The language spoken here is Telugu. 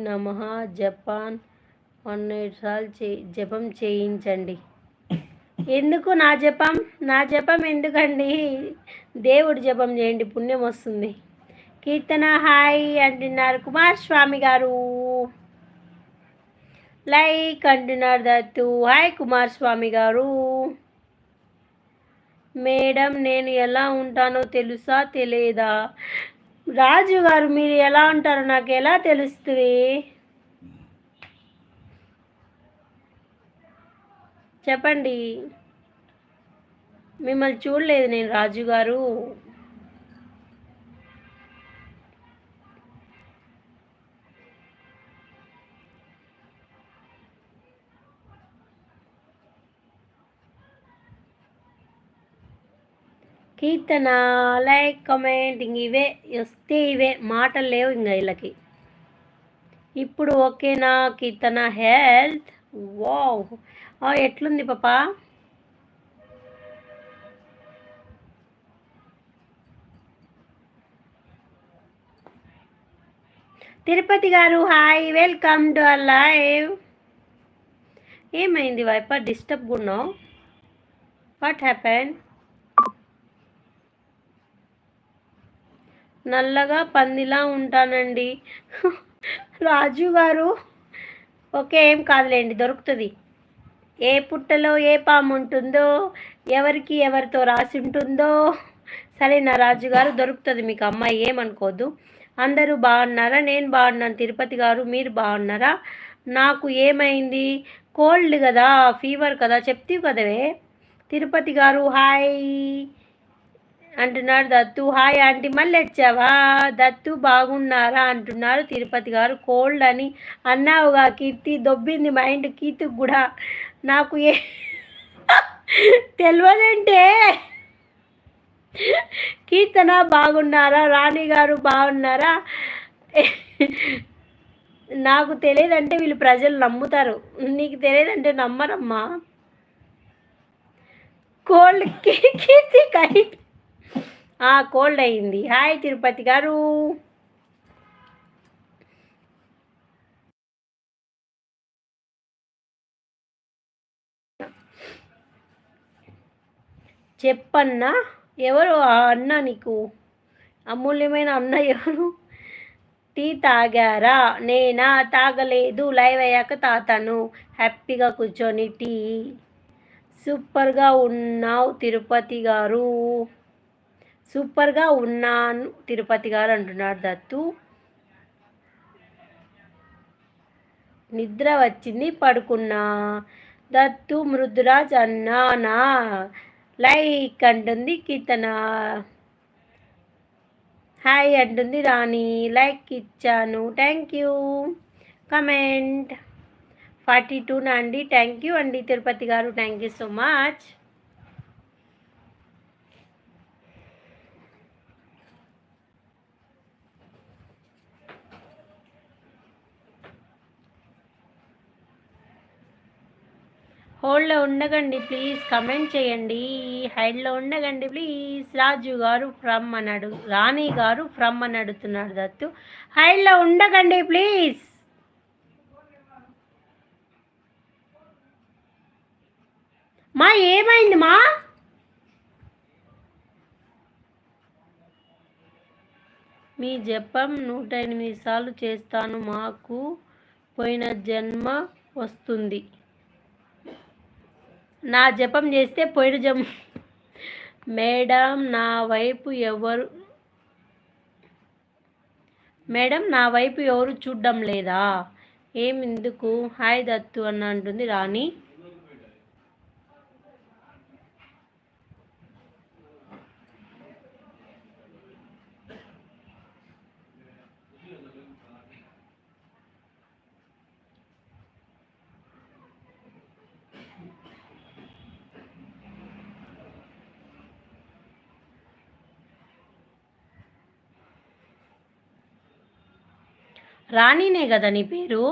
నమః జపాన్ 108 సార్లు జపం చేయించండి. ఎందుకు నా జపం ఎందుకండి? దేవుడి జపం చేయండి, పుణ్యం వస్తుంది. కీర్తన హాయ్ అంటున్నారు కుమార్ స్వామి గారు. లైక్ అంటున్నారు దత్తు. హాయ్ కుమార్ స్వామి గారు. మేడం నేను ఎలా ఉంటానో తెలుసా తెలియదా? రాజు గారు మీరు ఎలా ఉంటారో నాకు ఎలా తెలుస్తుంది? చెప్పండి. మిమ్మల్ని చూడలేదు నేను రాజు గారు. కీర్తన లైక్ కమెంటింగ్ ఇవే వస్తే ఇవే మాటలు లేవు ఇంకా వీళ్ళకి. ఇప్పుడు ఓకేనా కీర్తన హెల్త్? వావ్, ఎట్లుంది పాపా? తిరుపతి గారు hi, welcome to our live. ఏమైంది వైప? డిస్టర్బ్ ఉన్నావు? What happen? నల్లగా పందిలా ఉంటానండి. రాజు గారు ఓకే, ఏం కాదులేండి, దొరుకుతుంది. ఏ పుట్టలో ఏ పాము ఉంటుందో, ఎవరికి ఎవరితో రాసి ఉంటుందో. సరేనా రాజు గారు, దొరుకుతుంది మీకు అమ్మాయి, ఏమనుకోద్దు. అందరూ బాగున్నారా? నేను బాగున్నాను. తిరుపతి గారు మీరు బాగున్నారా? నాకు ఏమైంది? కోల్డ్ కదా, ఫీవర్ కదా, చెప్తీవి కదవే. తిరుపతి గారు హాయ్ అంటున్నాడు దత్తు. హాయ్ ఆంటీ, మళ్ళీ వచ్చావా? దత్తు బాగున్నారా అంటున్నారు తిరుపతి గారు. కోల్డ్ అని అన్నావుగా కీర్తి, దొబ్బింది మైండ్ కీర్తికి కూడా. నాకు తెలియదంటే. కీర్తన బాగున్నారా? రాణి గారు బాగున్నారా? నాకు తెలియదంటే వీళ్ళు ప్రజలు నమ్ముతారు, నీకు తెలియదంటే నమ్మరమ్మా. కోల్డ్ కీర్తి కైట్ కోల్డ్ అయింది. హాయ్ తిరుపతి గారు. చెప్పన్నా, ఎవరు ఆ అన్న? నీకు అమూల్యమైన అన్న ఎవరు? టీ తాగారా? నేనా? తాగలేదు, లైవ్ అయ్యాక తాతాను. హ్యాపీగా కూర్చొని టీ. సూపర్గా ఉన్నావు తిరుపతి గారు. సూపర్గా ఉన్నాను తిరుపతి గారు అంటున్నాడు దత్తు. నిద్ర వచ్చింది, పడుకున్నా. దత్తు మృదురాజ్ అన్నానా? లైక్ అంటుంది కీర్తన. హాయ్ అంటుంది రాణి. లైక్ ఇచ్చాను, థ్యాంక్ యూ. కమెంట్ 42 అండి. థ్యాంక్ యూ అండి తిరుపతి గారు, థ్యాంక్ యూ సో మచ్. హోల్డ్లో ఉండకండి ప్లీజ్, కమెంట్ చేయండి. హైడ్లో ఉండకండి ప్లీజ్. రాజు గారు ఫ్రమ్ అన్నాడు, రాణి గారు ఫ్రమ్ అని అడుగుతున్నాడు దత్తు. హైడ్లో ఉండకండి ప్లీజ్. మా ఏమైంది మా? మీ జపం 108 సార్లు చేస్తాను, మాకు పోయిన జన్మ వస్తుంది. నా జపం చేస్తే పోయిన జన్మ. మేడం నా వైపు ఎవరు చూడడం లేదా? ఎందుకు? హాయ్ దత్తు అన్న అంటుంది రాణి. రాణినే కదా నీ పేరు?